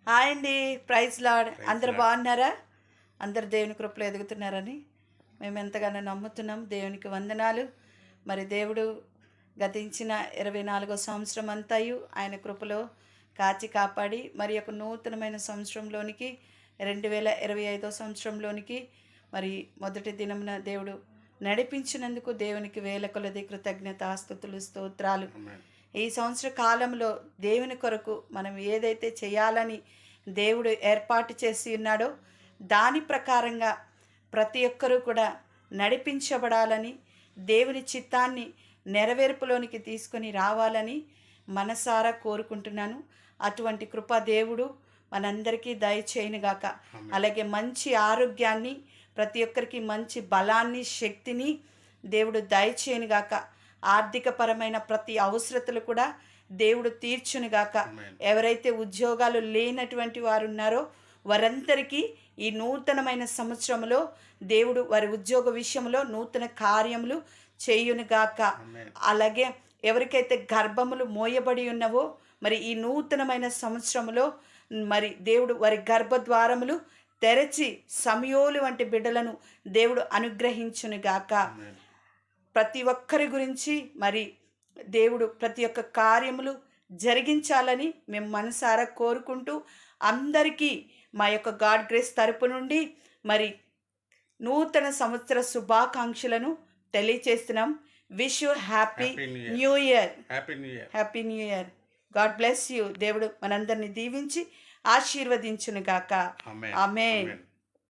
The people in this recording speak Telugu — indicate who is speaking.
Speaker 1: హాయ్ అండి, ప్రైజ్ లార్డ్.
Speaker 2: ప్రైజ్
Speaker 1: అందరు
Speaker 2: లార్డ్.
Speaker 1: బాగున్నారా? అందరు దేవుని కృపలో ఎదుగుతున్నారని మేము ఎంతగానో నమ్ముతున్నాం. దేవునికి వందనాలు. మరి దేవుడు గతించిన 24వ సంవత్సరం అంతయు ఆయన కృపలో కాచి కాపాడి మరి ఒక నూతనమైన సంవత్సరంలోనికి 2025వ సంవత్సరంలోనికి మరి మొదటి దినమున దేవుడు నడిపించినందుకు దేవునికి వేల కొలది కృతజ్ఞతాస్తుతులు, స్తోత్రాలు. ఈ సంవత్సర కాలంలో దేవుని కొరకు మనం ఏదైతే చేయాలని దేవుడు ఏర్పాటు చేసి ఉన్నాడో దాని ప్రకారంగా ప్రతి ఒక్కరూ కూడా నడిపించబడాలని, దేవుని చిత్తాన్ని నెరవేర్పులోనికి తీసుకొని రావాలని మనసారా కోరుకుంటున్నాను. అటువంటి కృప దేవుడు మనందరికీ దయచేయునుగాక. అలాగే మంచి ఆరోగ్యాన్ని, ప్రతి ఒక్కరికి మంచి బలాన్ని, శక్తిని దేవుడు దయచేయునుగాక. ఆర్థికపరమైన ప్రతి అవసరతలు కూడా దేవుడు తీర్చునుగాక. ఎవరైతే ఉద్యోగాలు లేనటువంటి వారు ఉన్నారో వారందరికీ ఈ నూతనమైన సంవత్సరంలో దేవుడు వారి ఉద్యోగ విషయంలో నూతన కార్యములు చేయునుగాక. అలాగే ఎవరికైతే గర్భములు మోయబడి ఉన్నవో మరి ఈ నూతనమైన సంవత్సరంలో మరి దేవుడు వారి గర్భద్వారములు తెరచి సమయోలు వంటి బిడ్డలను దేవుడు అనుగ్రహించునుగాక. ప్రతి ఒక్కరి గురించి మరి దేవుడు ప్రతి ఒక్క కార్యములు జరిగించాలని మేము మనసారా కోరుకుంటూ అందరికీ మా యొక్క గాడ్ గ్రేస్ తరపు నుండి మరి నూతన సంవత్సర శుభాకాంక్షలను తెలియచేస్తున్నాం. Wish you happy new year. Happy new year. God bless you. దేవుడు మనందరినీ దీవించి ఆశీర్వదించునుగాక. ఆమేన్.